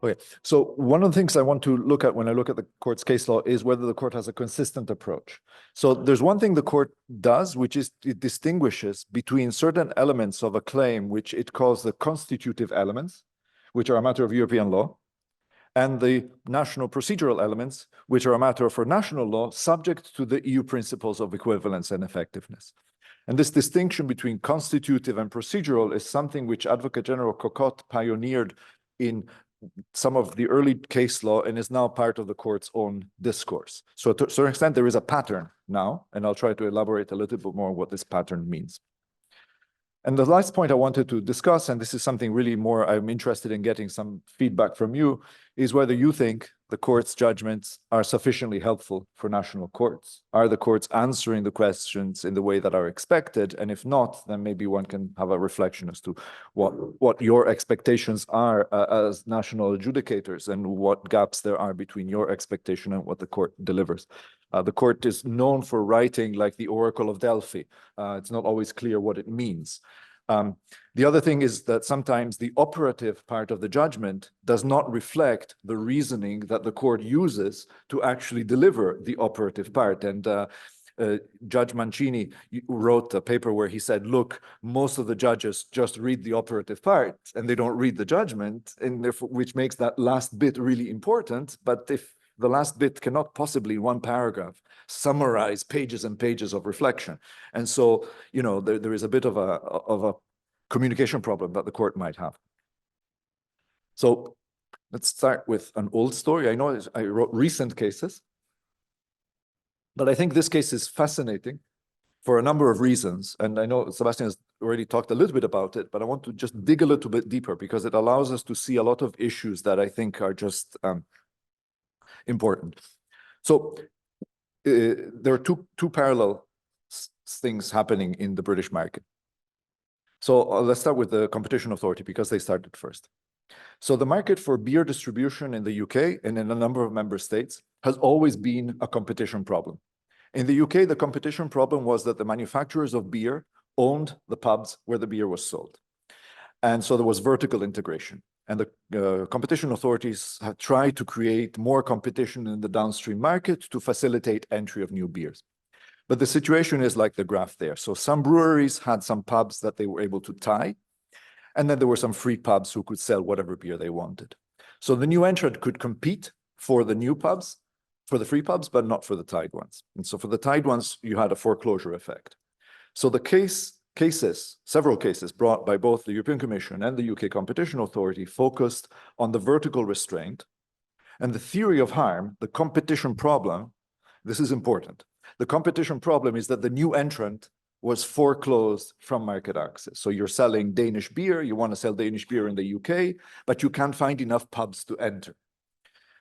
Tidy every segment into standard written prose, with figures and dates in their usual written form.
Okay, so one of the things I want to look at when I look at the court's case law is whether the court has a consistent approach. So there's one thing the court does, which is it distinguishes between certain elements of a claim, which it calls the constitutive elements, which are a matter of European law, and the national procedural elements, which are a matter for national law, subject to the EU principles of equivalence and effectiveness. And this distinction between constitutive and procedural is something which Advocate General Cocotte pioneered in some of the early case law and is now part of the court's own discourse. So to a certain extent, there is a pattern now, and I'll try to elaborate a little bit more what this pattern means. And the last point I wanted to discuss, and this is something really more I'm interested in getting some feedback from you, is whether you think the court's judgments are sufficiently helpful for national courts. Are the courts answering the questions in the way that are expected? And if not, then maybe one can have a reflection as to what your expectations are as national adjudicators and what gaps there are between your expectation and what the court delivers. The court is known for writing like the Oracle of Delphi. It's not always clear what it means. The other thing is that sometimes the operative part of the judgment does not reflect the reasoning that the court uses to actually deliver the operative part. And Judge Mancini wrote a paper where he said, look, most of the judges just read the operative part and they don't read the judgment, and therefore, which makes that last bit really important. But if the last bit cannot possibly, in one paragraph, summarize pages and pages of reflection. And so, you know, there is a bit of a communication problem that the court might have. So let's start with an old story. I know I wrote recent cases, but I think this case is fascinating for a number of reasons. And I know Sebastian has already talked a little bit about it, but I want to just dig a little bit deeper because it allows us to see a lot of issues that I think are just important. So there are two parallel things happening in the British market. So let's start with the competition authority because they started first. So the market for beer distribution in the UK and in a number of member states has always been a competition problem. In the UK, the competition problem was that the manufacturers of beer owned the pubs where the beer was sold. And so there was vertical integration. And the competition authorities have tried to create more competition in the downstream market to facilitate entry of new beers. But the situation is like the graph there. So some breweries had some pubs that they were able to tie, and then there were some free pubs who could sell whatever beer they wanted. So the new entrant could compete for the new pubs, for the free pubs, but not for the tied ones. And so for the tied ones, you had a foreclosure effect. So the several cases brought by both the European Commission and the UK Competition Authority focused on the vertical restraint. And the theory of harm, the competition problem, this is important. The competition problem is that the new entrant was foreclosed from market access. So you're selling Danish beer, you want to sell Danish beer in the UK, but you can't find enough pubs to enter.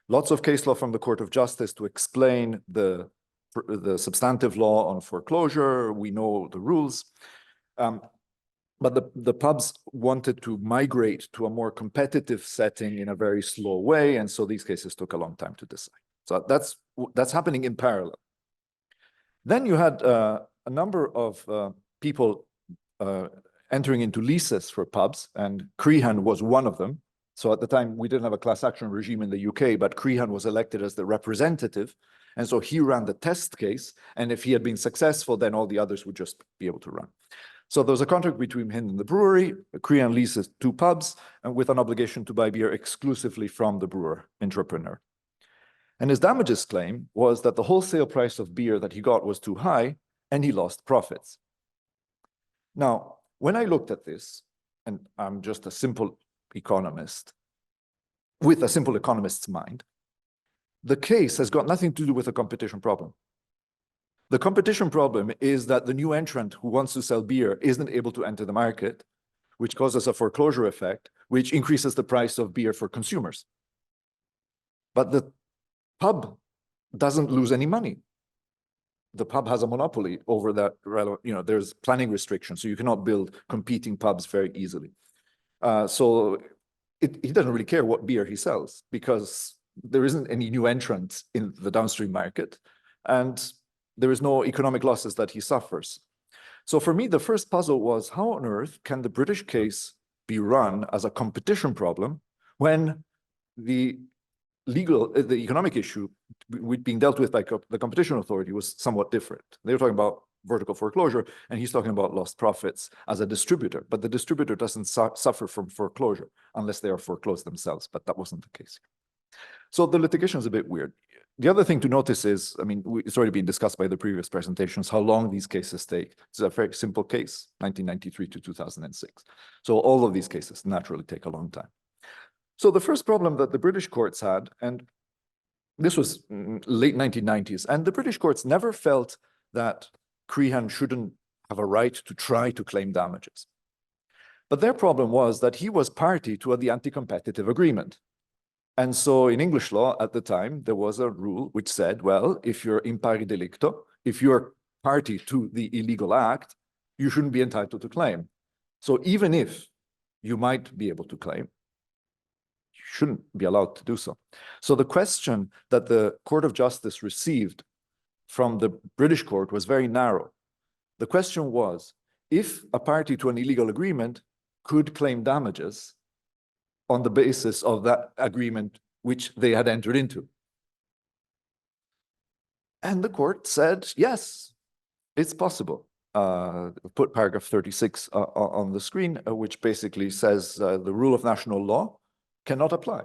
Lots of case law from the Court of Justice to explain the substantive law on foreclosure. We know the rules. But the pubs wanted to migrate to a more competitive setting in a very slow way. And so these cases took a long time to decide. So that's happening in parallel. Then you had a number of people entering into leases for pubs, and Crehan was one of them. So at the time, we didn't have a class action regime in the UK, but Crehan was elected as the representative. And so he ran the test case. And if he had been successful, then all the others would just be able to run. So there was a contract between him and the brewery. Crehan leases 2 pubs and with an obligation to buy beer exclusively from the brewer entrepreneur. And his damages claim was that the wholesale price of beer that he got was too high and he lost profits. Now, when I looked at this, and I'm just a simple economist with a simple economist's mind, the case has got nothing to do with a competition problem. The competition problem is that the new entrant who wants to sell beer isn't able to enter the market, which causes a foreclosure effect, which increases the price of beer for consumers. But the pub doesn't lose any money. The pub has a monopoly over that, you know, there's planning restrictions, so you cannot build competing pubs very easily. So he doesn't really care what beer he sells because there isn't any new entrant in the downstream market, and there is no economic losses that he suffers. So for me, the first puzzle was, how on earth can the British case be run as a competition problem when the economic issue being dealt with by the competition authority was somewhat different. They were talking about vertical foreclosure, and he's talking about lost profits as a distributor. But the distributor doesn't suffer from foreclosure unless they are foreclosed themselves. But that wasn't the case. So the litigation is a bit weird. The other thing to notice is, I mean, it's already been discussed by the previous presentations, how long these cases take. It's a very simple case, 1993 to 2006. So all of these cases naturally take a long time. So the first problem that the British courts had, and this was late 1990s, and the British courts never felt that Crehan shouldn't have a right to try to claim damages. But their problem was that he was party to the anti-competitive agreement. And so in English law at the time, there was a rule which said, well, if you're in pari delicto, if you're party to the illegal act, you shouldn't be entitled to claim. So even if you might be able to claim, you shouldn't be allowed to do so. So the question that the Court of Justice received from the British court was very narrow. The question was, if a party to an illegal agreement could claim damages on the basis of that agreement which they had entered into. And the court said, yes, it's possible. Put paragraph 36 on the screen, which basically says the rule of national law cannot apply.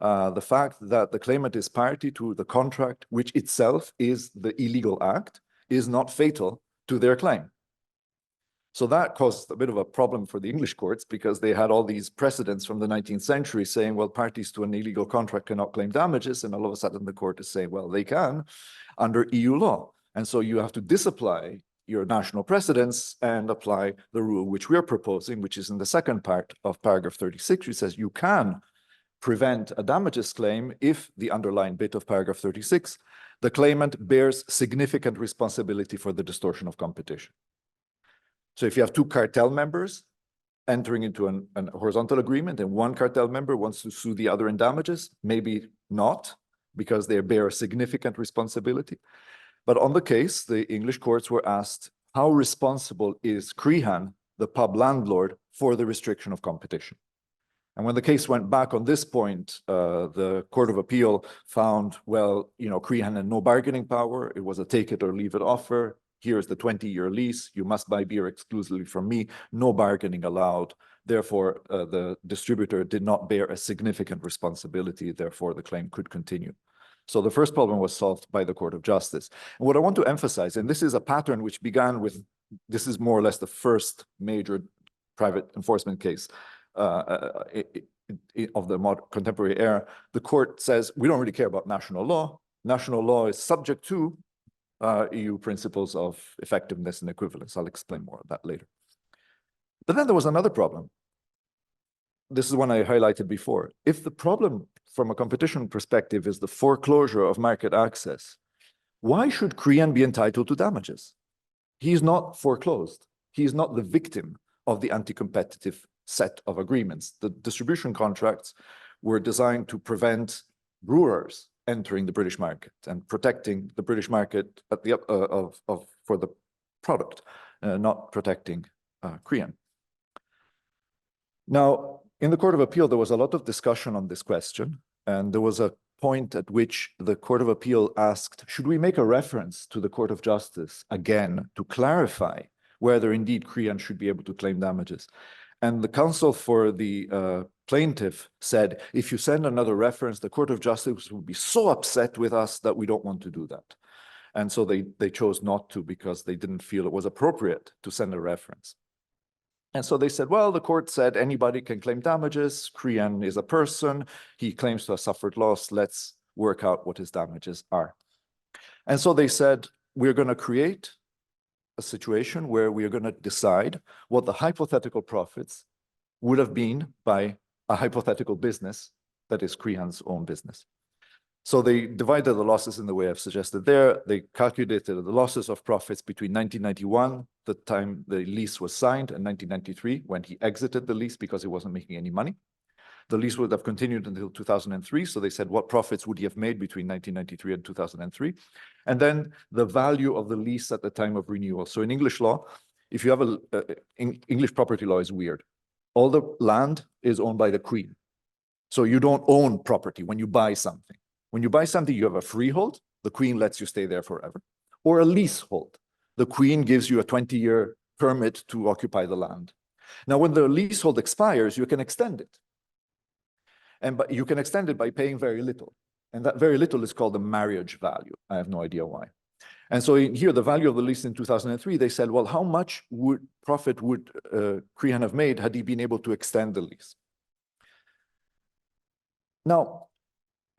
The fact that the claimant is party to the contract, which itself is the illegal act, is not fatal to their claim. So that caused a bit of a problem for the English courts because they had all these precedents from the 19th century saying, well, parties to an illegal contract cannot claim damages. And all of a sudden the court is saying, well, they can under EU law. And so you have to disapply your national precedents and apply the rule which we're proposing, which is in the second part of paragraph 36, which says you can prevent a damages claim if the underlying bit of paragraph 36, the claimant bears significant responsibility for the distortion of competition. So if you have two cartel members entering into an horizontal agreement and one cartel member wants to sue the other in damages, maybe not, because they bear a significant responsibility. But on the case, the English courts were asked, how responsible is Crehan, the pub landlord, for the restriction of competition? And when the case went back on this point, the Court of Appeal found, well, Crehan had no bargaining power. It was a take it or leave it offer. Here's the 20-year lease. You must buy beer exclusively from me. No bargaining allowed. Therefore, the distributor did not bear a significant responsibility. Therefore, the claim could continue. So the first problem was solved by the Court of Justice. And what I want to emphasize, and this is a pattern which began with, this is more or less the first major private enforcement case of the contemporary era. The court says, we don't really care about national law. National law is subject to EU principles of effectiveness and equivalence. I'll explain more of that later. But then there was another problem. This is one I highlighted before. If the problem from a competition perspective is the foreclosure of market access, why should Crehan be entitled to damages? He's not foreclosed. He's not the victim of the anti-competitive set of agreements. The distribution contracts were designed to prevent brewers entering the British market and protecting the British market at the for the product, not protecting Crehan. Now, in the Court of Appeal, there was a lot of discussion on this question, and there was a point at which the Court of Appeal asked, should we make a reference to the Court of Justice again to clarify whether indeed Crehan should be able to claim damages? And the counsel for the plaintiff said, if you send another reference, the Court of Justice will be so upset with us that we don't want to do that. And so they chose not to because they didn't feel it was appropriate to send a reference. And so they said, well, the court said anybody can claim damages. Crehan is a person. He claims to have suffered loss. Let's work out what his damages are. And so they said, we're going to create a situation where we are going to decide what the hypothetical profits would have been by a hypothetical business that is Crehan's own business. So they divided the losses in the way I've suggested there. They calculated the losses of profits between 1991, the time the lease was signed, and 1993, when he exited the lease because he wasn't making any money. The lease would have continued until 2003. So they said, what profits would he have made between 1993 and 2003? And then the value of the lease at the time of renewal. So in English law, if you have English property law is weird. All the land is owned by the Queen. So you don't own property when you buy something. When you buy something, you have a freehold. The Queen lets you stay there forever. Or a leasehold. The Queen gives you a 20-year permit to occupy the land. Now, when the leasehold expires, you can extend it. But you can extend it by paying very little. And that very little is called the marriage value. I have no idea why. And so here, the value of the lease in 2003, they said, well, how much profit would Crehan have made had he been able to extend the lease? Now,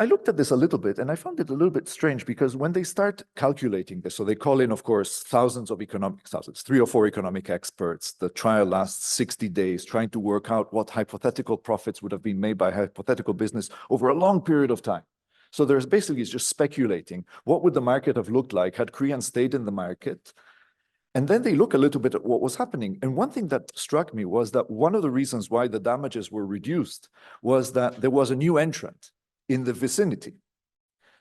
I looked at this a little bit, and I found it a little bit strange because when they start calculating this, so they call in, of course, thousands, 3 or 4 economic experts. The trial lasts 60 days, trying to work out what hypothetical profits would have been made by hypothetical business over a long period of time. So there's basically just speculating. What would the market have looked like had Crehan stayed in the market? And then they look a little bit at what was happening. And one thing that struck me was that one of the reasons why the damages were reduced was that there was a new entrant in the vicinity.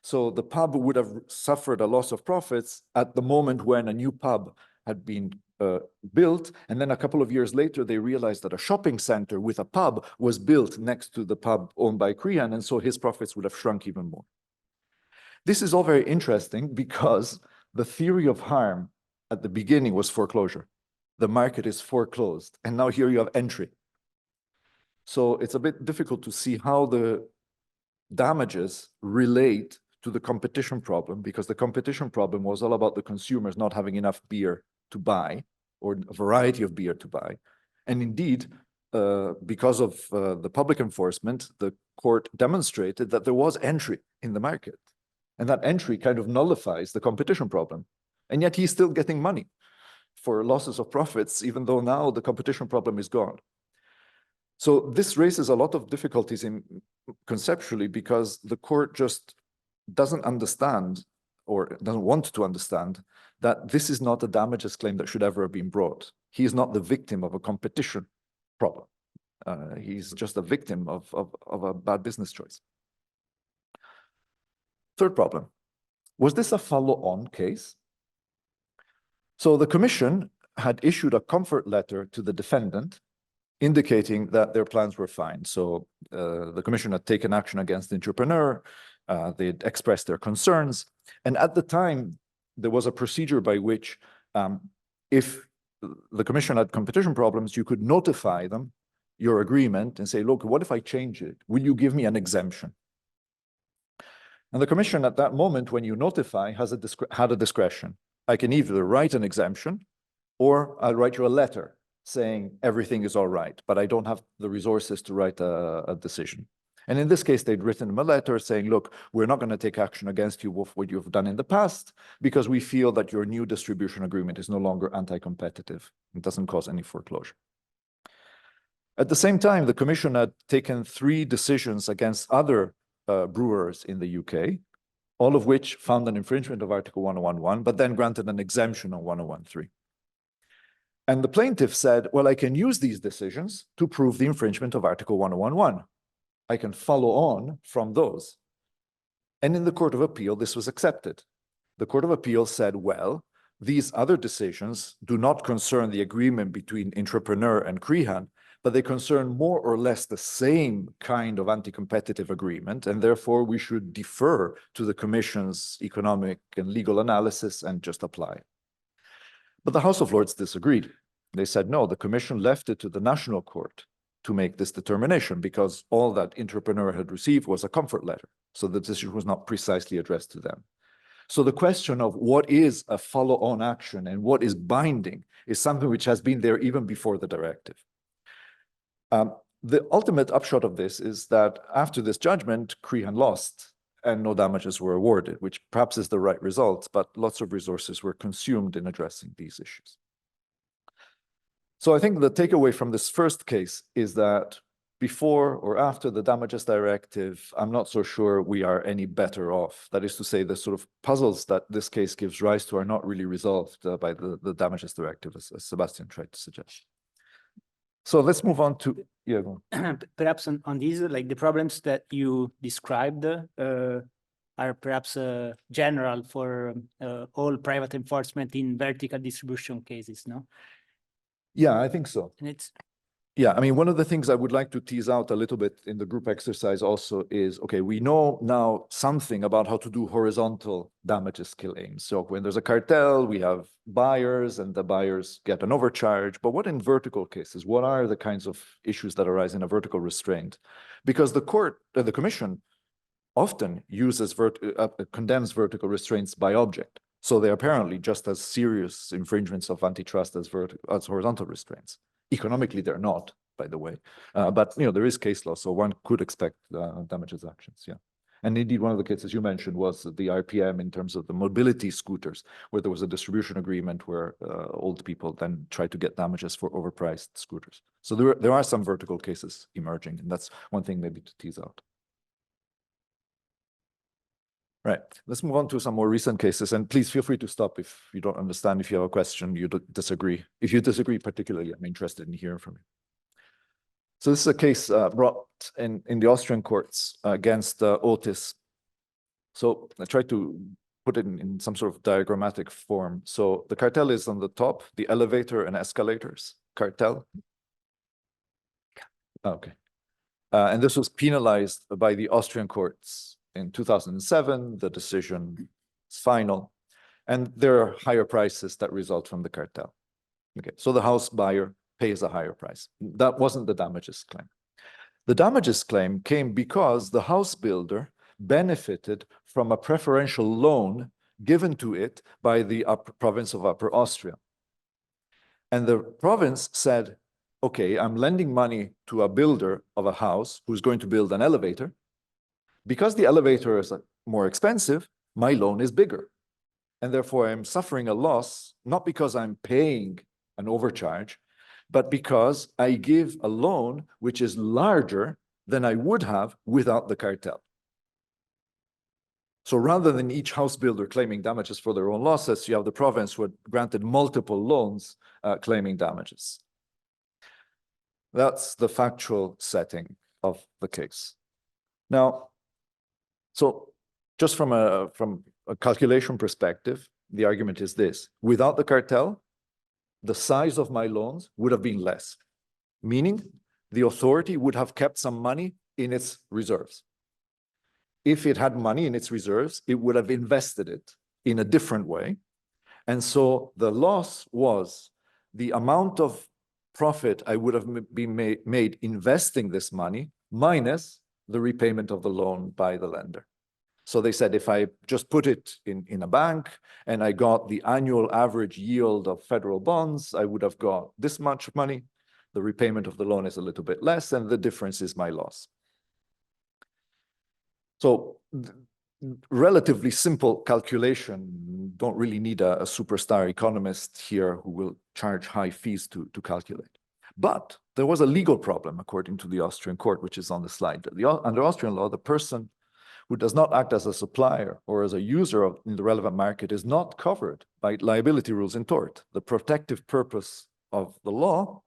So the pub would have suffered a loss of profits at the moment when a new pub had been built. And then a couple of years later, they realized that a shopping center with a pub was built next to the pub owned by Crehan. And so his profits would have shrunk even more. This is all very interesting because the theory of harm at the beginning was foreclosure. The market is foreclosed. And now here you have entry. So it's a bit difficult to see how the damages relate to the competition problem, because the competition problem was all about the consumers not having enough beer to buy, or a variety of beer to buy. And indeed, because of the public enforcement, the court demonstrated that there was entry in the market. And that entry kind of nullifies the competition problem. And yet he's still getting money for losses of profits, even though now the competition problem is gone. So this raises a lot of difficulties conceptually, because the court just doesn't understand, or doesn't want to understand, that this is not a damages claim that should ever have been brought. He is not the victim of a competition problem. He's just a victim of a bad business choice. Third problem, was this a follow-on case? So the commission had issued a comfort letter to the defendant indicating that their plans were fine. So the commission had taken action against the entrepreneur, they'd expressed their concerns. And at the time, there was a procedure by which if the commission had competition problems, you could notify them your agreement and say, look, what if I change it? Will you give me an exemption? And the commission at that moment, when you notify, had a discretion. I can either write an exemption, or I'll write you a letter saying everything is all right, but I don't have the resources to write a decision. And in this case, they'd written him a letter saying, look, we're not going to take action against you with what you've done in the past, because we feel that your new distribution agreement is no longer anti-competitive. It doesn't cause any foreclosure. At the same time, the commission had taken 3 decisions against other brewers in the UK, all of which found an infringement of Article 1011, but then granted an exemption on 1013. And the plaintiff said, well, I can use these decisions to prove the infringement of Article 1011. I can follow on from those. And in the Court of Appeal, this was accepted. The Court of Appeal said, well, these other decisions do not concern the agreement between entrepreneur and Crehan, but they concern more or less the same kind of anti-competitive agreement, and therefore we should defer to the Commission's economic and legal analysis and just apply. But the House of Lords disagreed. They said, no, the Commission left it to the National Court to make this determination, because all that entrepreneur had received was a comfort letter. So the decision was not precisely addressed to them. So the question of what is a follow-on action and what is binding is something which has been there even before the directive. The ultimate upshot of this is that after this judgment, Crehan lost and no damages were awarded, which perhaps is the right result, but lots of resources were consumed in addressing these issues. So I think the takeaway from this first case is that before or after the damages directive, I'm not so sure we are any better off. That is to say, the sort of puzzles that this case gives rise to are not really resolved by the damages directive, as Sebastian tried to suggest. So let's move on to, yeah. Perhaps on these, like the problems that you described are perhaps general for all private enforcement in vertical distribution cases, no? Yeah, I think so. And Yeah, I mean, one of the things I would like to tease out a little bit in the group exercise also is, okay, we know now something about how to do horizontal damages claims. So when there's a cartel, we have buyers and the buyers get an overcharge. But what in vertical cases? What are the kinds of issues that arise in a vertical restraint? Because the commission often uses condemns vertical restraints by object. So they're apparently just as serious infringements of antitrust as horizontal restraints. Economically, they're not, by the way. But there is case law, so one could expect damages actions. Yeah. And indeed, one of the cases you mentioned was the RPM in terms of the mobility scooters, where there was a distribution agreement where old people then tried to get damages for overpriced scooters. So there are some vertical cases emerging, and that's one thing maybe to tease out. Right. Let's move on to some more recent cases. And please feel free to stop if you don't understand, if you have a question, you disagree. If you disagree particularly, I'm interested in hearing from you. So this is a case brought in the Austrian courts against Otis. So I tried to put it in some sort of diagrammatic form. So the cartel is on the top, the elevator and escalators cartel. Okay. And this was penalized by the Austrian courts in 2007. The decision is final. And there are higher prices that result from the cartel. Okay, so the house buyer pays a higher price. That wasn't the damages claim. The damages claim came because the house builder benefited from a preferential loan given to it by the province of Upper Austria. And the province said, okay, I'm lending money to a builder of a house who's going to build an elevator. Because the elevator is more expensive, my loan is bigger. And therefore, I'm suffering a loss, not because I'm paying an overcharge, but because I give a loan which is larger than I would have without the cartel. So rather than each house builder claiming damages for their own losses, you have the province who had granted multiple loans claiming damages. That's the factual setting of the case. Now, so just from a calculation perspective, the argument is this: without the cartel, the size of my loans would have been less, meaning the authority would have kept some money in its reserves. If it had money in its reserves, it would have invested it in a different way. And so the loss was the amount of profit I would have been made investing this money minus the repayment of the loan by the lender. So they said, if I just put it in a bank and I got the annual average yield of federal bonds, I would have got this much money. The repayment of the loan is a little bit less, and the difference is my loss. So relatively simple calculation. Don't really need a superstar economist here who will charge high fees to calculate. But there was a legal problem, according to the Austrian court, which is on the slide. Under Austrian law, the person who does not act as a supplier or as a user in the relevant market is not covered by liability rules in tort. The protective purpose of the law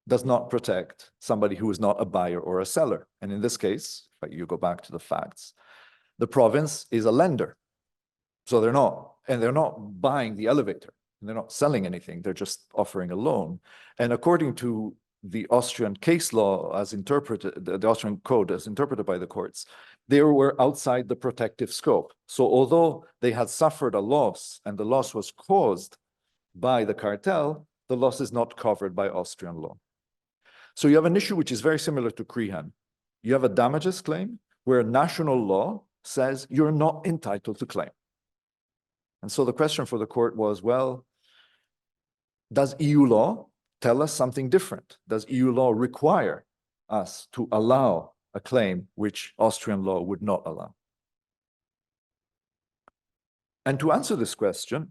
does not protect somebody who is not a buyer or a seller. And in this case, if you go back to the facts, the province is a lender. So they're not buying the elevator. They're not selling anything. They're just offering a loan. And according to the Austrian case law as interpreted, the Austrian code as interpreted by the courts, they were outside the protective scope. So although they had suffered a loss and the loss was caused by the cartel, the loss is not covered by Austrian law. So you have an issue which is very similar to Crehan. You have a damages claim where national law says you're not entitled to claim. And so the question for the court was, well, does EU law tell us something different? Does EU law require us to allow a claim which Austrian law would not allow? And to answer this question,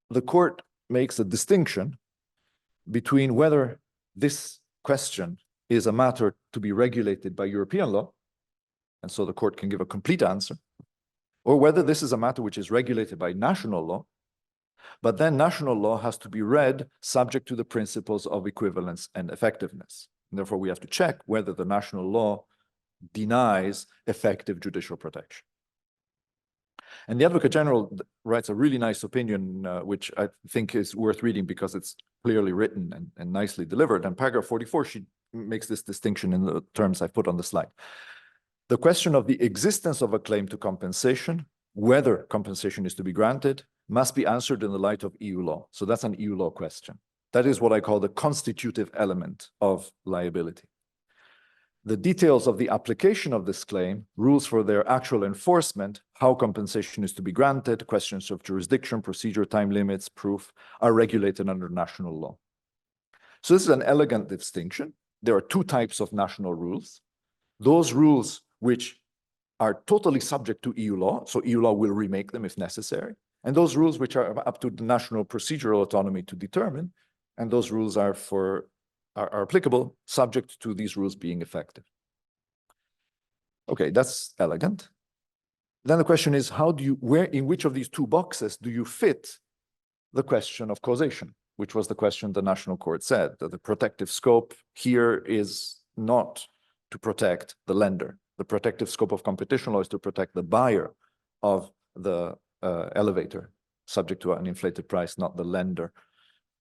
the court makes a distinction between whether this question is a matter to be regulated by European law, and so the court can give a complete answer, or whether this is a matter which is regulated by national law, but then national law has to be read subject to the principles of equivalence and effectiveness. And therefore, we have to check whether the national law denies effective judicial protection. And the Advocate General writes a really nice opinion, which I think is worth reading because it's clearly written and nicely delivered. And paragraph 44, she makes this distinction in the terms I've put on the slide. The question of the existence of a claim to compensation, whether compensation is to be granted, must be answered in the light of EU law. So that's an EU law question. That is what I call the constitutive element of liability. The details of the application of this claim, rules for their actual enforcement, how compensation is to be granted, questions of jurisdiction, procedure, time limits, proof, are regulated under national law. So this is an elegant distinction. There are two types of national rules. Those rules which are totally subject to EU law, so EU law will remake them if necessary, and those rules which are up to the national procedural autonomy to determine, and those rules are applicable subject to these rules being effective. Okay, that's elegant. Then the question is, in which of these two boxes do you fit the question of causation, which was the question the National Court said, that the protective scope here is not to protect the lender. The protective scope of competition law is to protect the buyer of the elevator, subject to an inflated price, not the lender,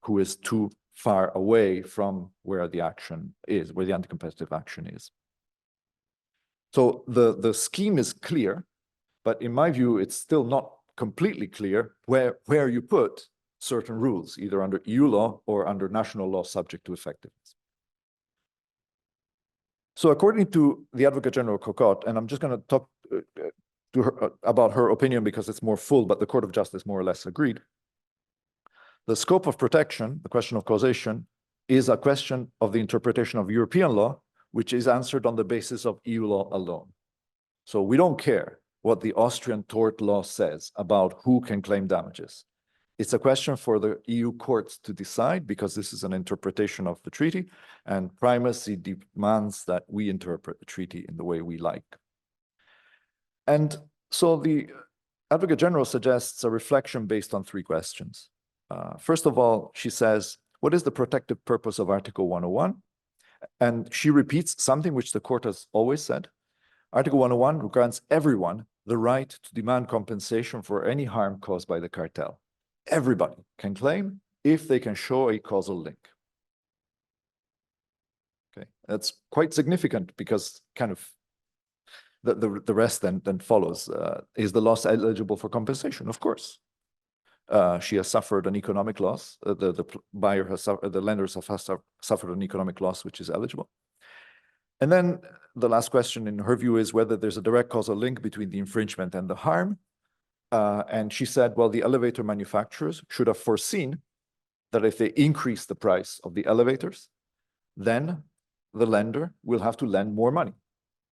who is too far away from where the action is, where the anti-competitive action is. So the scheme is clear, but in my view, it's still not completely clear where you put certain rules, either under EU law or under national law subject to effectiveness. So according to the Advocate General Cocotte, and I'm just going to talk to her about her opinion because it's more full, but the Court of Justice more or less agreed. The scope of protection, the question of causation, is a question of the interpretation of European law, which is answered on the basis of EU law alone. So we don't care what the Austrian tort law says about who can claim damages. It's a question for the EU courts to decide because this is an interpretation of the treaty, and primacy demands that we interpret the treaty in the way we like. And so the Advocate General suggests a reflection based on three questions. First of all, she says, what is the protective purpose of Article 101? And she repeats something which the court has always said. Article 101 grants everyone the right to demand compensation for any harm caused by the cartel. Everybody can claim if they can show a causal link. Okay, that's quite significant because kind of the rest then follows. Is the loss eligible for compensation? Of course. She has suffered an economic loss. The buyer has suffered, the lenders have suffered an economic loss, which is eligible. And then the last question in her view is whether there's a direct causal link between the infringement and the harm. And she said, well, the elevator manufacturers should have foreseen that if they increase the price of the elevators, then the lender will have to lend more money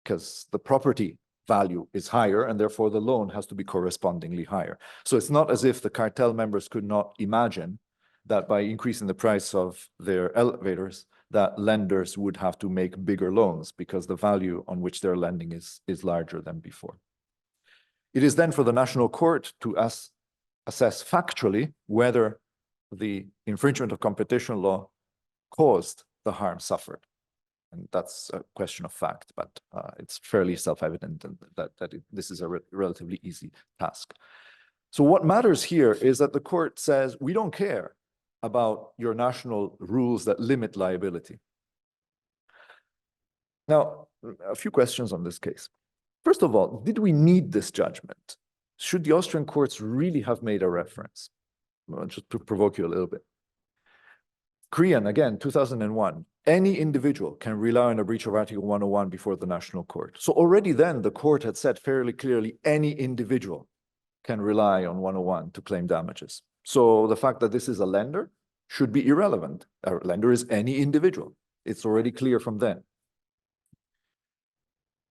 because the property value is higher and therefore the loan has to be correspondingly higher. So it's not as if the cartel members could not imagine that by increasing the price of their elevators, that lenders would have to make bigger loans because the value on which they're lending is larger than before. It is then for the National Court to assess factually whether the infringement of competition law caused the harm suffered. And that's a question of fact, but it's fairly self-evident that this is a relatively easy task. So what matters here is that the court says, we don't care about your national rules that limit liability. Now, a few questions on this case. First of all, did we need this judgment? Should the Austrian courts really have made a reference? Well, just to provoke you a little bit. Korean, again, 2001, any individual can rely on a breach of Article 101 before the National Court. So already then the court had said fairly clearly, any individual can rely on 101 to claim damages. So the fact that this is a lender should be irrelevant. A lender is any individual. It's already clear from then.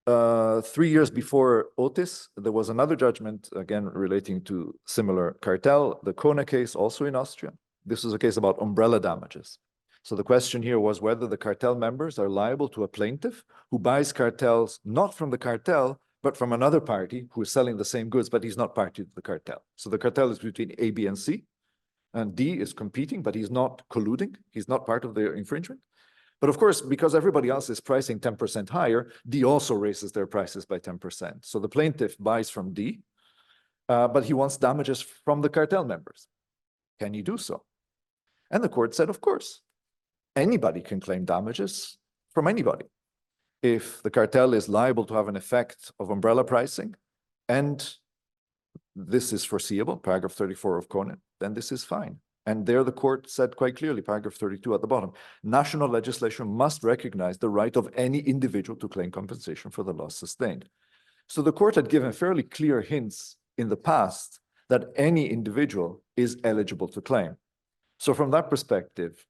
3 years before Otis, there was another judgment, again, relating to similar cartel, the Kone case, also in Austria. This was a case about umbrella damages. So the question here was whether the cartel members are liable to a plaintiff who buys cartels not from the cartel, but from another party who is selling the same goods, but he's not party to the cartel. So the cartel is between A, B, and C, and D is competing, but he's not colluding. He's not part of the infringement. But of course, because everybody else is pricing 10% higher, D also raises their prices by 10%. So the plaintiff buys from D, but he wants damages from the cartel members. Can he do so? And the court said, of course, anybody can claim damages from anybody. If the cartel is liable to have an effect of umbrella pricing, and this is foreseeable, paragraph 34 of Conan, then this is fine. And there the court said quite clearly, paragraph 32 at the bottom, national legislation must recognize the right of any individual to claim compensation for the loss sustained. So the court had given fairly clear hints in the past that any individual is eligible to claim. So from that perspective,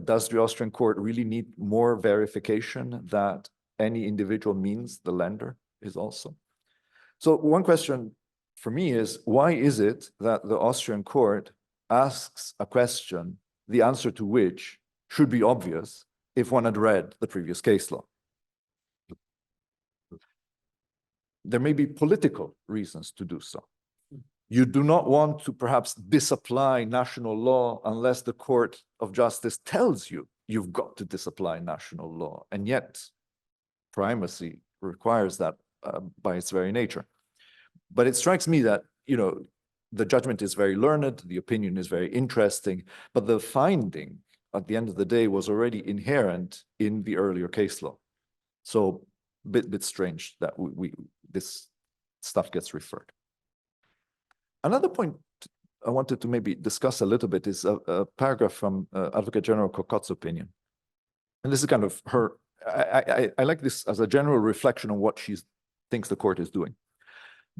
does the Austrian court really need more verification that any individual means the lender is also? So one question for me is, why is it that the Austrian court asks a question, the answer to which should be obvious if one had read the previous case law? There may be political reasons to do so. You do not want to perhaps disapply national law unless the Court of Justice tells you you've got to disapply national law. And yet, primacy requires that by its very nature. But it strikes me that, the judgment is very learned, the opinion is very interesting, but the finding at the end of the day was already inherent in the earlier case law. So bit strange that this stuff gets referred. Another point I wanted to maybe discuss a little bit is a paragraph from Advocate General Cocott's opinion. And this is kind of her, I like this as a general reflection on what she thinks the court is doing.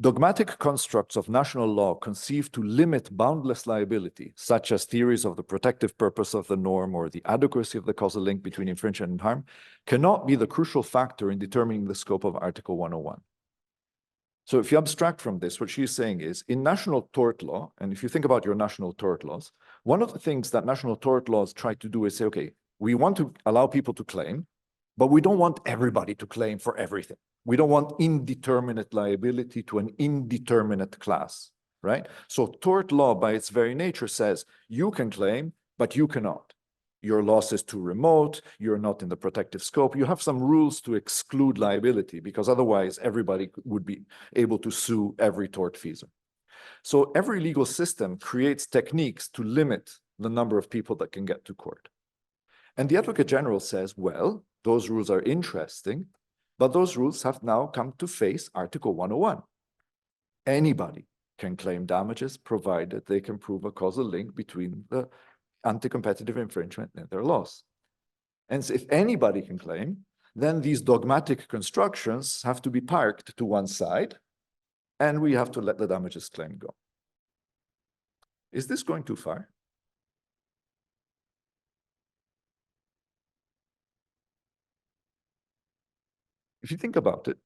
Dogmatic constructs of national law conceived to limit boundless liability, such as theories of the protective purpose of the norm or the adequacy of the causal link between infringement and harm, cannot be the crucial factor in determining the scope of Article 101. So if you abstract from this, what she's saying is, in national tort law, and if you think about your national tort laws, one of the things that national tort laws try to do is say, okay, we want to allow people to claim, but we don't want everybody to claim for everything. We don't want indeterminate liability to an indeterminate class, right? So tort law by its very nature says you can claim, but you cannot. Your loss is too remote, you're not in the protective scope. You have some rules to exclude liability because otherwise everybody would be able to sue every tortfeasor. So every legal system creates techniques to limit the number of people that can get to court. And the Advocate General says, well, those rules are interesting, but those rules have now come to face Article 101. Anybody can claim damages provided they can prove a causal link between the anti-competitive infringement and their loss. And so if anybody can claim, then these dogmatic constructions have to be parked to one side, and we have to let the damages claim go. Is this going too far? If you think about it,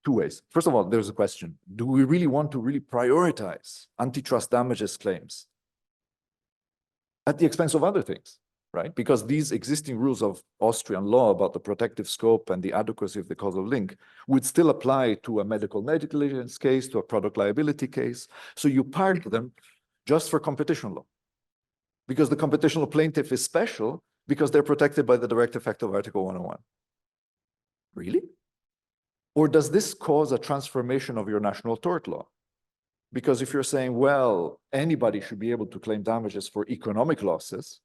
two ways. First of all, there's a question. Do we really want to really prioritize antitrust damages claims at the expense of other things, right? Because these existing rules of Austrian law about the protective scope and the adequacy of the causal link would still apply to a medical negligence case, to a product liability case. So you park them just for competition law. Because the competition law plaintiff is special because they're protected by the direct effect of Article 101. Really? Or does this cause a transformation of your national tort law? Because if you're saying, well, anybody should be able to claim damages for economic losses,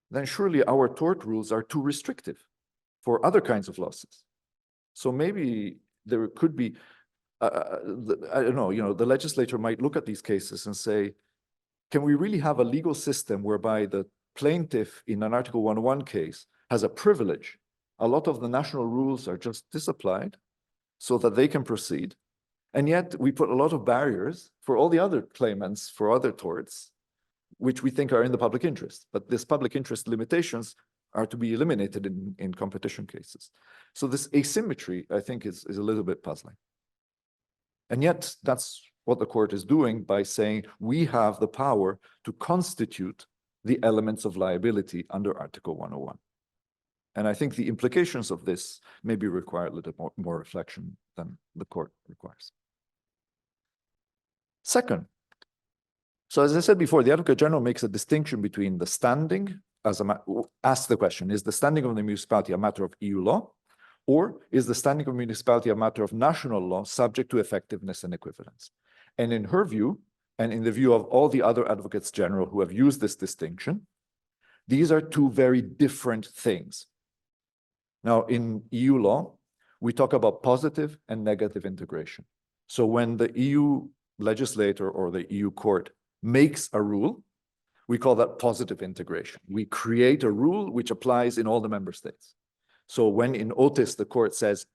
then surely our tort rules are too restrictive for other kinds of losses. So maybe there could be, I don't know, the legislature might look at these cases and say, can we really have a legal system whereby the plaintiff in an Article 101 case has a privilege? A lot of the national rules are just disapplied so that they can proceed. And yet we put a lot of barriers for all the other claimants for other torts, which we think are in the public interest. But this public interest limitations are to be eliminated in competition cases. So this asymmetry, I think, is a little bit puzzling. And yet that's what the court is doing by saying we have the power to constitute the elements of liability under Article 101. And I think the implications of this maybe require a little more reflection than the court requires. Second, so as I said before, the Advocate General makes a distinction between the standing, asks the question, is the standing of the municipality a matter of EU law, or is the standing of the municipality a matter of national law subject to effectiveness and equivalence? And in her view, and in the view of all the other Advocates General who have used this distinction, These are two very different things. Now, in EU law, we talk about positive and negative integration. So when the EU legislator or the EU court makes a rule, we call that positive integration. We create a rule which applies in all the member states. So when in Otis the court says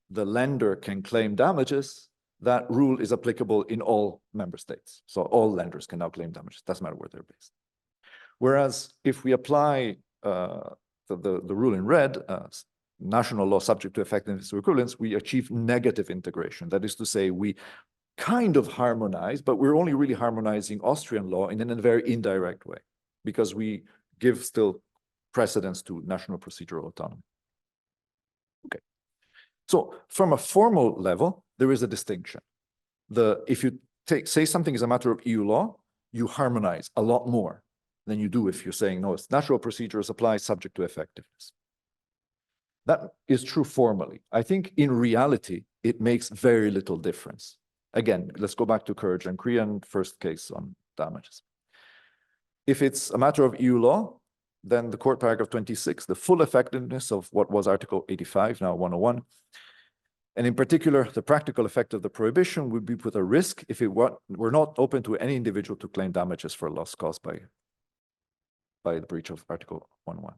the lender can claim damages, that rule is applicable in all member states. So all lenders can now claim damages, doesn't matter where they're based. Whereas if we apply the rule in red, national law subject to effectiveness or equivalence, we achieve negative integration. That is to say, we kind of harmonize, but we're only really harmonizing Austrian law in a very indirect way, because we give still precedence to national procedural autonomy. Okay. So from a formal level, there is a distinction. If you say something is a matter of EU law, you harmonize a lot more than you do if you're saying, no, it's natural procedures apply subject to effectiveness. That is true formally. I think in reality, it makes very little difference. Again, let's go back to Courage and Korean first case on damages. If it's a matter of EU law, then the court paragraph 26, the full effectiveness of what was Article 85, now 101, and in particular, the practical effect of the prohibition would be put at risk if it were not open to any individual to claim damages for loss caused by the breach of Article 101.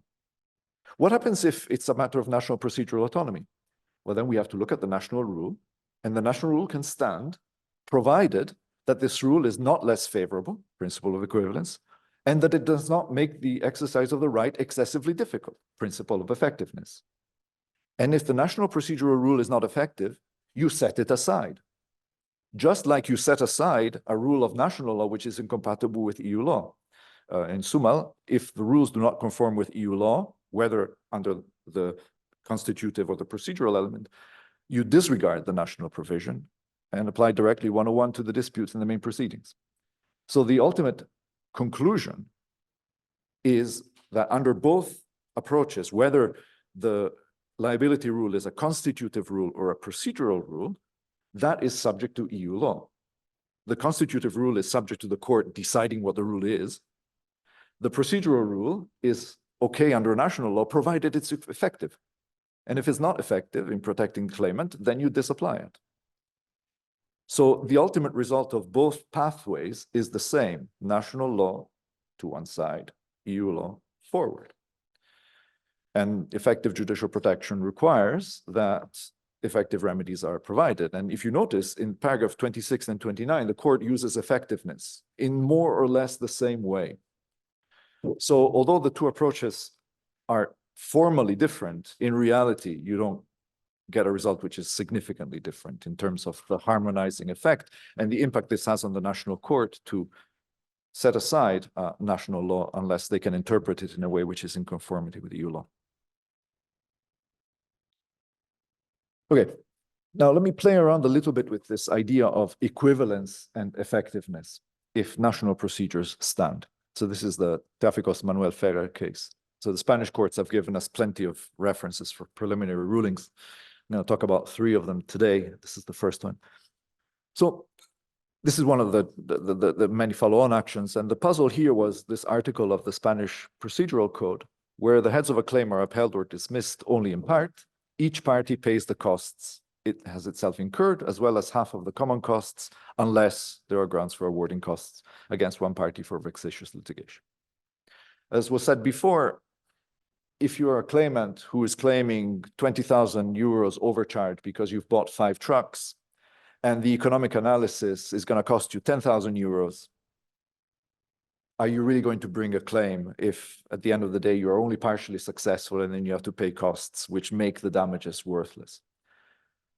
What happens if it's a matter of national procedural autonomy? Well, then we have to look at the national rule, and the national rule can stand, provided that this rule is not less favorable, principle of equivalence, and that it does not make the exercise of the right excessively difficult, principle of effectiveness. And if the national procedural rule is not effective, you set it aside. Just like you set aside a rule of national law which is incompatible with EU law. In Sumal, if the rules do not conform with EU law, whether under the constitutive or the procedural element, you disregard the national provision and apply directly 101 to the disputes in the main proceedings. So the ultimate conclusion is that under both approaches, whether the liability rule is a constitutive rule or a procedural rule, that is subject to EU law. The constitutive rule is subject to the court deciding what the rule is. The procedural rule is okay under national law, provided it's effective. And if it's not effective in protecting the claimant, then you disapply it. So the ultimate result of both pathways is the same: national law to one side, EU law forward. And effective judicial protection requires that effective remedies are provided. And if you notice, in paragraph 26 and 29, the court uses effectiveness in more or less the same way. So although the two approaches are formally different, in reality, you don't get a result which is significantly different in terms of the harmonizing effect and the impact this has on the national court to set aside national law unless they can interpret it in a way which is in conformity with EU law. Okay, now let me play around a little bit with this idea of equivalence and effectiveness if national procedures stand. So this is the Tráficos Manuel Ferrer case. So the Spanish courts have given us plenty of references for preliminary rulings. I'm going to talk about three of them today. This is the first one. So this is one of the many follow-on actions. And the puzzle here was this article of the Spanish procedural code, where the heads of a claim are upheld or dismissed only in part. Each party pays the costs it has itself incurred, as well as half of the common costs, unless there are grounds for awarding costs against one party for vexatious litigation. As was said before, if you are a claimant who is claiming 20,000 euros overcharge because you've bought 5 trucks, and the economic analysis is going to cost you 10,000 euros, are you really going to bring a claim if at the end of the day you're only partially successful and then you have to pay costs which make the damages worthless?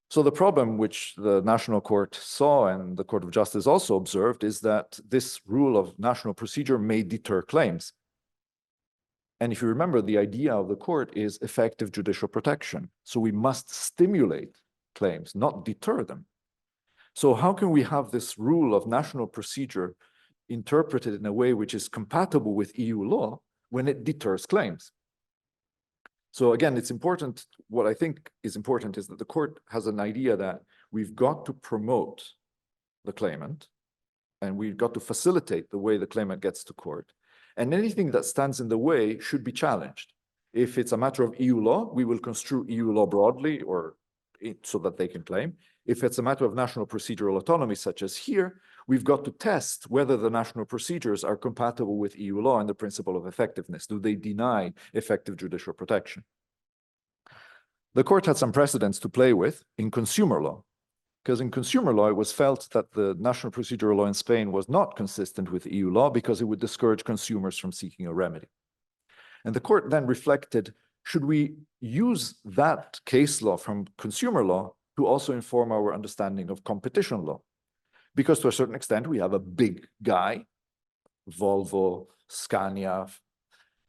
So the problem which the National Court saw and the Court of Justice also observed is that this rule of national procedure may deter claims. And if you remember, the idea of the court is effective judicial protection. So we must stimulate claims, not deter them. So how can we have this rule of national procedure interpreted in a way which is compatible with EU law when it deters claims? So again, it's important, what I think is important is that the court has an idea that we've got to promote the claimant and we've got to facilitate the way the claimant gets to court. And anything that stands in the way should be challenged. If it's a matter of EU law, we will construe EU law broadly or so that they can claim. If it's a matter of national procedural autonomy, such as here, we've got to test whether the national procedures are compatible with EU law and the principle of effectiveness. Do they deny effective judicial protection? The court had some precedents to play with in consumer law, because in consumer law, it was felt that the national procedural law in Spain was not consistent with EU law because it would discourage consumers from seeking a remedy. And the court then reflected, should we use that case law from consumer law to also inform our understanding of competition law? Because to a certain extent, we have a big guy, Volvo, Scania,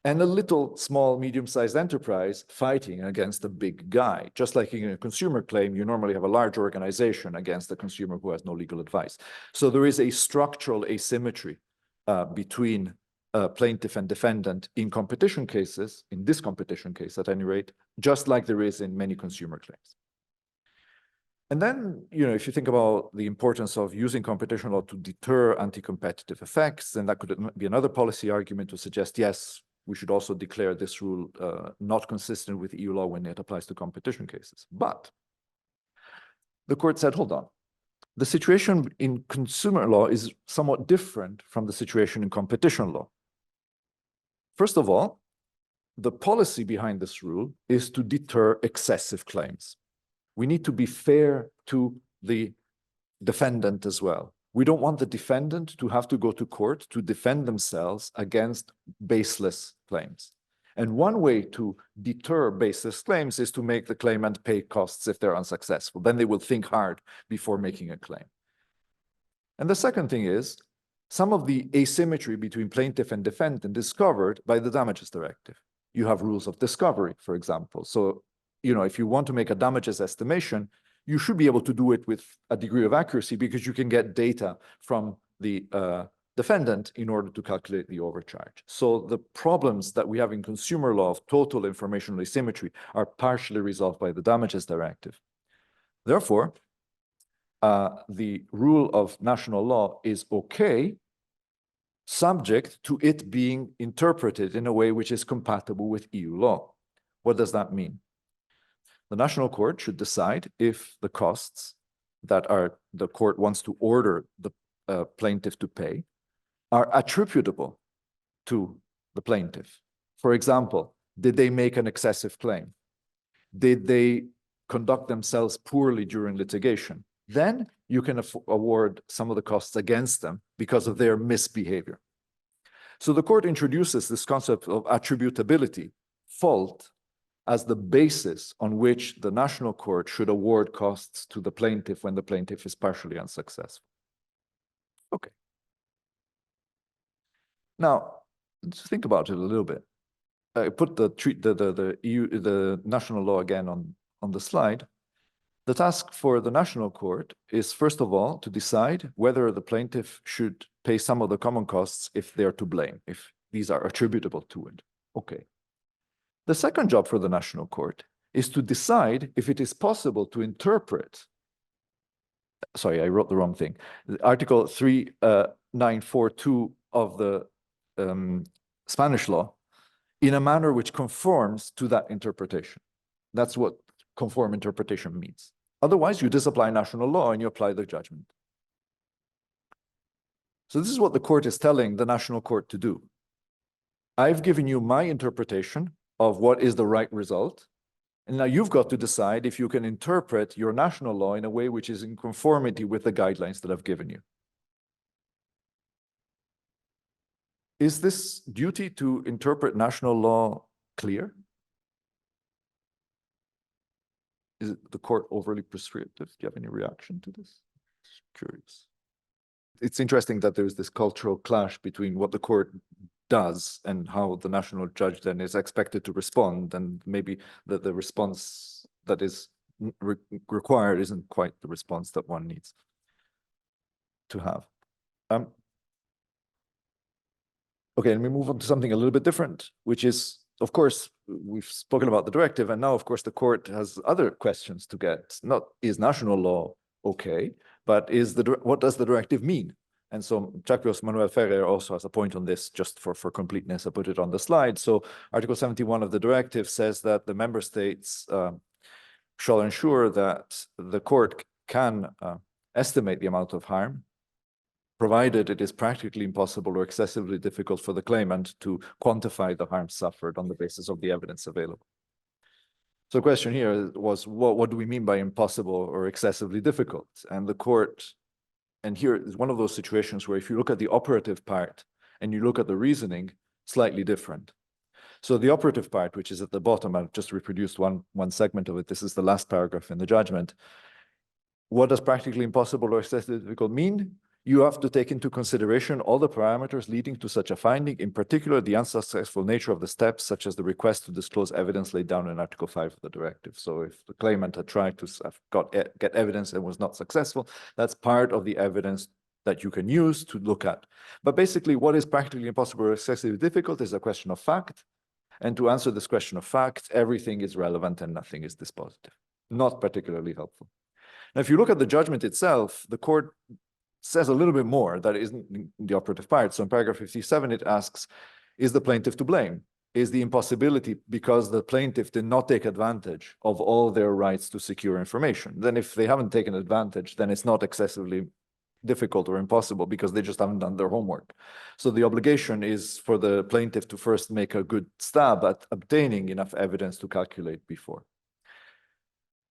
and a little small, medium-sized enterprise fighting against a big guy. Just like in a consumer claim, you normally have a large organization against a consumer who has no legal advice. So there is a structural asymmetry between plaintiff and defendant in competition cases, in this competition case at any rate, just like there is in many consumer claims. And then, if you think about the importance of using competition law to deter anti-competitive effects, then that could be another policy argument to suggest, yes, we should also declare this rule not consistent with EU law when it applies to competition cases. But the court said, hold on. The situation in consumer law is somewhat different from the situation in competition law. First of all, the policy behind this rule is to deter excessive claims. We need to be fair to the defendant as well. We don't want the defendant to have to go to court to defend themselves against baseless claims. And one way to deter baseless claims is to make the claimant pay costs if they're unsuccessful. Then they will think hard before making a claim. And the second thing is, some of the asymmetry between plaintiff and defendant is covered by the damages directive. You have rules of discovery, for example. So, if you want to make a damages estimation, you should be able to do it with a degree of accuracy because you can get data from the defendant in order to calculate the overcharge. So the problems that we have in consumer law of total informational asymmetry are partially resolved by the damages directive. Therefore, the rule of national law is okay, subject to it being interpreted in a way which is compatible with EU law. What does that mean? The national court should decide if the costs that the court wants to order the plaintiff to pay are attributable to the plaintiff. For example, did they make an excessive claim? Did they conduct themselves poorly during litigation? Then you can award some of the costs against them because of their misbehavior. So the court introduces this concept of attributability, fault, as the basis on which the national court should award costs to the plaintiff when the plaintiff is partially unsuccessful. Okay. Now, let's think about it a little bit. I put the national law again on the slide. The task for the national court is, first of all, to decide whether the plaintiff should pay some of the common costs if they're to blame, if these are attributable to it. Okay. The second job for the national court is to decide if it is possible to interpret, sorry, I wrote the wrong thing, Article 3942 of the Spanish law in a manner which conforms to that interpretation. That's what conform interpretation means. Otherwise, you disapply national law and you apply the judgment. So this is what the court is telling the national court to do. I've given you my interpretation of what is the right result. And now you've got to decide if you can interpret your national law in a way which is in conformity with the guidelines that I've given you. Is this duty to interpret national law clear? Is the court overly prescriptive? Do you have any reaction to this? Curious. It's interesting that there's this cultural clash between what the court does and how the national judge then is expected to respond, and maybe the response that is required isn't quite the response that one needs to have. Okay, let me move on to something a little bit different, which is, of course, we've spoken about the directive, and now, of course, the court has other questions to get. Not is national law okay, but what does the directive mean? And so Jacques Manuel Ferrer also has a point on this, just for completeness. I put it on the slide. So Article 71 of the directive says that the member states shall ensure that the court can estimate the amount of harm, provided it is practically impossible or excessively difficult for the claimant to quantify the harm suffered on the basis of the evidence available. So the question here was, what do we mean by impossible or excessively difficult? And the court, and here is one of those situations where if you look at the operative part and you look at the reasoning, slightly different. So the operative part, which is at the bottom, I've just reproduced one segment of it. This is the last paragraph in the judgment. What does practically impossible or excessively difficult mean? You have to take into consideration all the parameters leading to such a finding, in particular the unsuccessful nature of the steps, such as the request to disclose evidence laid down in Article 5 of the directive. So if the claimant had tried to get evidence and was not successful, that's part of the evidence that you can use to look at. But basically, what is practically impossible or excessively difficult is a question of fact. And to answer this question of fact, everything is relevant and nothing is dispositive. Not particularly helpful. Now, if you look at the judgment itself, the court says a little bit more that isn't in the operative part. So in paragraph 57, it asks, is the plaintiff to blame? Is the impossibility because the plaintiff did not take advantage of all their rights to secure information? Then if they haven't taken advantage, then it's not excessively difficult or impossible because they just haven't done their homework. So the obligation is for the plaintiff to first make a good stab at obtaining enough evidence to calculate before.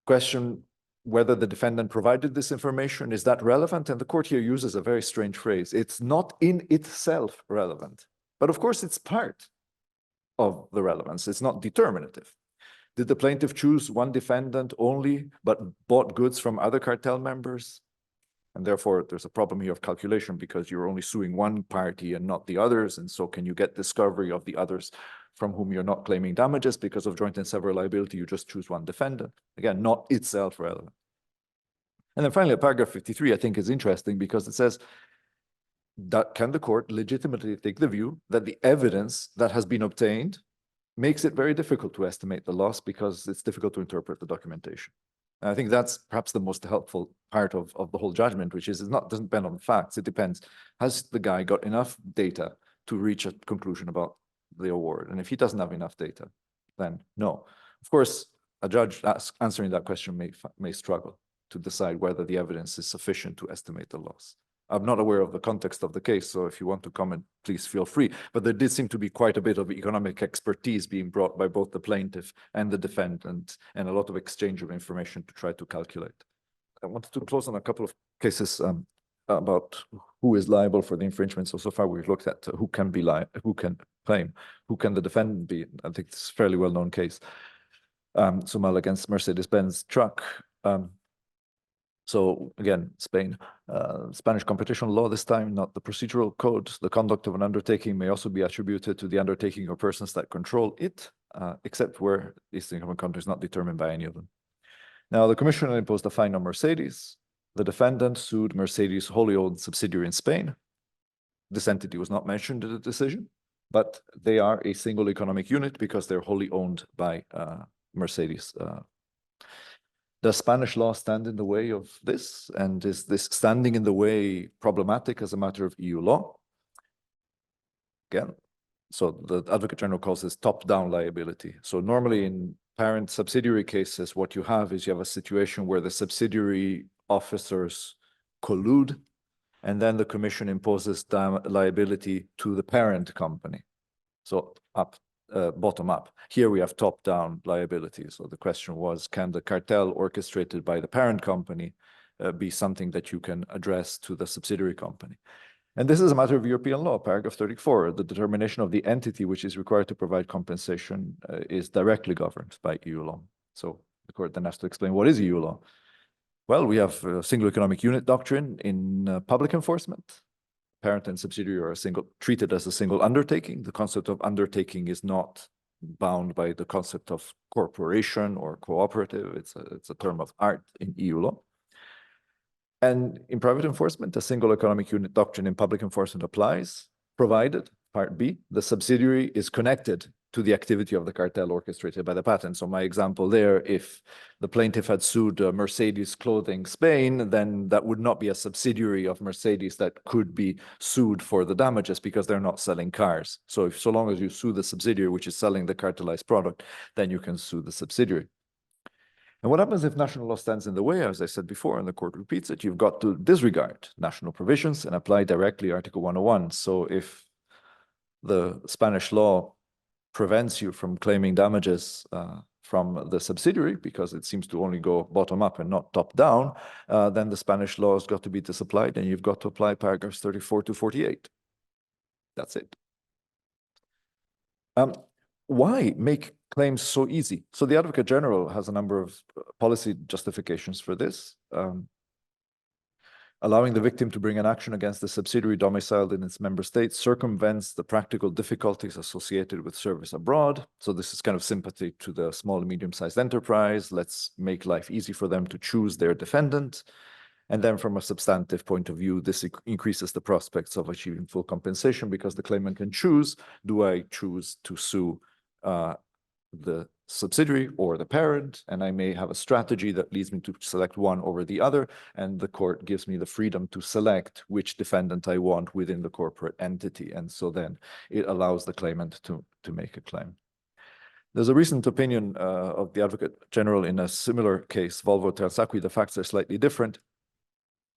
Question whether the defendant provided this information, is that relevant? And the court here uses a very strange phrase. It's not in itself relevant, but of course it's part of the relevance. It's not determinative. Did the plaintiff choose one defendant only, but bought goods from other cartel members? And therefore there's a problem here of calculation because you're only suing one party and not the others. And so can you get discovery of the others from whom you're not claiming damages because of joint and several liability? You just choose one defendant. Again, not itself relevant. And then finally, paragraph 53, I think is interesting because it says that can the court legitimately take the view that the evidence that has been obtained makes it very difficult to estimate the loss because it's difficult to interpret the documentation. And I think that's perhaps the most helpful part of the whole judgment, which is it doesn't depend on facts. It depends, has the guy got enough data to reach a conclusion about the award? And if he doesn't have enough data, then no. Of course, a judge answering that question may struggle to decide whether the evidence is sufficient to estimate the loss. I'm not aware of the context of the case, so if you want to comment, please feel free. But there did seem to be quite a bit of economic expertise being brought by both the plaintiff and the defendant, and a lot of exchange of information to try to calculate. I wanted to close on a couple of cases about who is liable for the infringement. So far we've looked at who can be who can claim, who can the defendant be. I think it's a fairly well-known case. Sumal against Mercedes-Benz truck. So again, Spain, Spanish competition law this time, not the procedural code. The conduct of an undertaking may also be attributed to the undertaking or persons that control it, except where Eastern European country is not determined by any of them. Now, the commissioner imposed a fine on Mercedes. The defendant sued Mercedes' wholly owned subsidiary in Spain. This entity was not mentioned in the decision, but they are a single economic unit because they're wholly owned by Mercedes. Does Spanish law stand in the way of this? And is this standing in the way problematic as a matter of EU law? Again, so the Advocate General calls this top-down liability. So normally in parent subsidiary cases, what you have is you have a situation where the subsidiary officers collude, and then the commission imposes liability to the parent company. So bottom up. Here we have top-down liability. So the question was, can the cartel orchestrated by the parent company be something that you can address to the subsidiary company? And this is a matter of European law, paragraph 34. The determination of the entity which is required to provide compensation is directly governed by EU law. So the court then has to explain what is EU law. Well, we have a single economic unit doctrine in public enforcement. Parent and subsidiary are treated as a single undertaking. The concept of undertaking is not bound by the concept of corporation or cooperative. It's a term of art in EU law. And in private enforcement, a single economic unit doctrine in public enforcement applies, provided, part B, the subsidiary is connected to the activity of the cartel orchestrated by the patent. So my example there, if the plaintiff had sued Mercedes Clothing Spain, then that would not be a subsidiary of Mercedes that could be sued for the damages because they're not selling cars. So so long as you sue the subsidiary, which is selling the cartelized product, then you can sue the subsidiary. And what happens if national law stands in the way? As I said before, and the court repeats it, you've got to disregard national provisions and apply directly Article 101. So if the Spanish law prevents you from claiming damages from the subsidiary, because it seems to only go bottom up and not top down, then the Spanish law has got to be disapplied, and you've got to apply paragraphs 34 to 48. That's it. Why make claims so easy? So the Advocate General has a number of policy justifications for this. Allowing the victim to bring an action against the subsidiary domiciled in its member state circumvents the practical difficulties associated with service abroad. So this is kind of sympathy to the small and medium-sized enterprise. Let's make life easy for them to choose their defendant. And then from a substantive point of view, this increases the prospects of achieving full compensation because the claimant can choose, do I choose to sue the subsidiary or the parent, and I may have a strategy that leads me to select one over the other, and the court gives me the freedom to select which defendant I want within the corporate entity, and so then it allows the claimant to make a claim. There's a recent opinion of the Advocate General in a similar case, Volvo Transacqui. The facts are slightly different.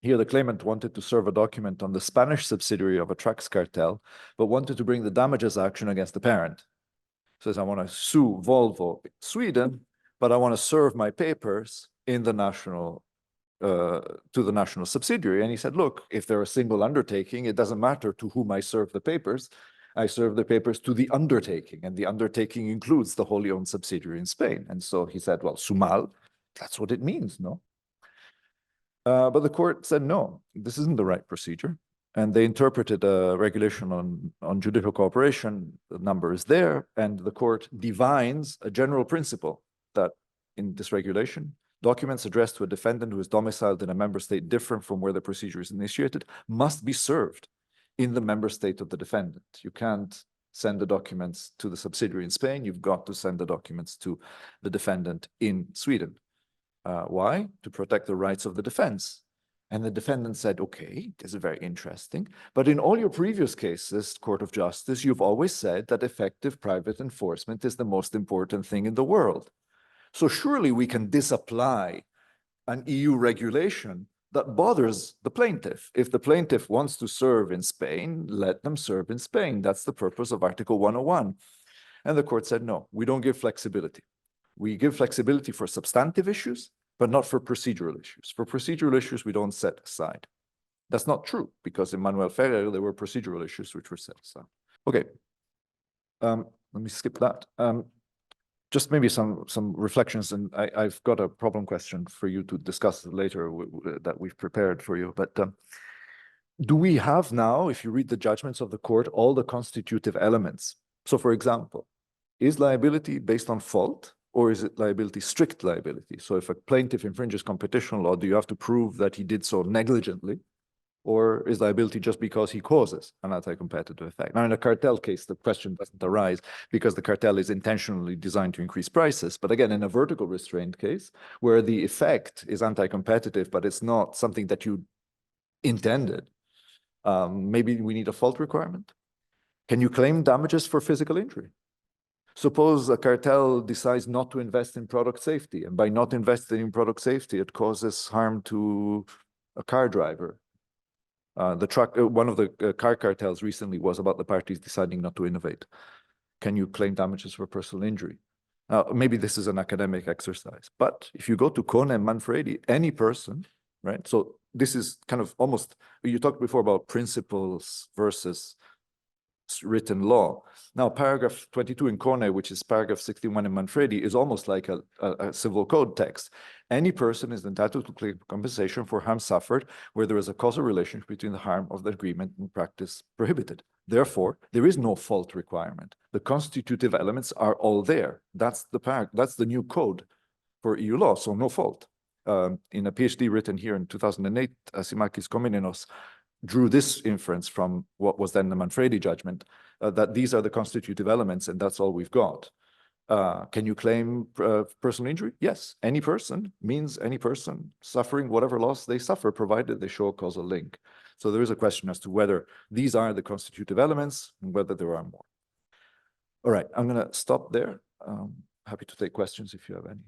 Here, the claimant wanted to serve a document on the Spanish subsidiary of a trucks cartel, but wanted to bring the damages action against the parent. Says, I want to sue Volvo Sweden, but I want to serve my papers in the national, to the national subsidiary. And he said, look, if they're a single undertaking, it doesn't matter to whom I serve the papers. I serve the papers to the undertaking, and the undertaking includes the wholly owned subsidiary in Spain. And so he said, well, sumal, that's what it means, no? But the court said, no, this isn't the right procedure. And they interpreted a regulation on judicial cooperation. The number is there, and the court divines a general principle that in this regulation, documents addressed to a defendant who is domiciled in a member state different from where the procedure is initiated must be served in the member state of the defendant. You can't send the documents to the subsidiary in Spain. You've got to send the documents to the defendant in Sweden. Why? To protect the rights of the defense. And the defendant said, okay, this is very interesting. But in all your previous cases, Court of Justice, you've always said that effective private enforcement is the most important thing in the world. So surely we can disapply an EU regulation that bothers the plaintiff. If the plaintiff wants to serve in Spain, let them serve in Spain. That's the purpose of Article 101. And the court said, no, we don't give flexibility. We give flexibility for substantive issues, but not for procedural issues. For procedural issues, we don't set aside. That's not true, because in Manuel Ferrer, there were procedural issues which were set aside. Okay, let me skip that. Just maybe some reflections, and I've got a problem question for you to discuss later that we've prepared for you. But do we have now, if you read the judgments of the court, all the constitutive elements? So for example, is liability based on fault? Or is it liability, strict liability? So if a plaintiff infringes competition law, do you have to prove that he did so negligently? Or is liability just because he causes an anti-competitive effect? Now, in a cartel case, the question doesn't arise because the cartel is intentionally designed to increase prices. But again, in a vertical restraint case, where the effect is anti-competitive, but it's not something that you intended, maybe we need a fault requirement. Can you claim damages for physical injury? Suppose a cartel decides not to invest in product safety, and by not investing in product safety, it causes harm to a car driver. One of the car cartels recently was about the parties deciding not to innovate. Can you claim damages for personal injury? Maybe this is an academic exercise, but if you go to Kone and Manfredi, any person, right? So this is kind of almost, you talked before about principles versus written law. Now, paragraph 22 in Kone, which is paragraph 61 in Manfredi, is almost like a civil code text. Any person is entitled to claim compensation for harm suffered where there is a causal relationship between the harm of the agreement and practice prohibited. Therefore, there is no fault requirement. The constitutive elements are all there. That's the new code for EU law, so no fault. In a PhD written here in 2008, Asimakis Komeninos drew this inference from what was then the Manfredi judgment, that these are the constitutive elements and that's all we've got. Can you claim personal injury? Yes. Any person means any person suffering whatever loss they suffer, provided they show a causal link. So there is a question as to whether these are the constitutive elements and whether there are more. All right, I'm going to stop there. Happy to take questions if you have any.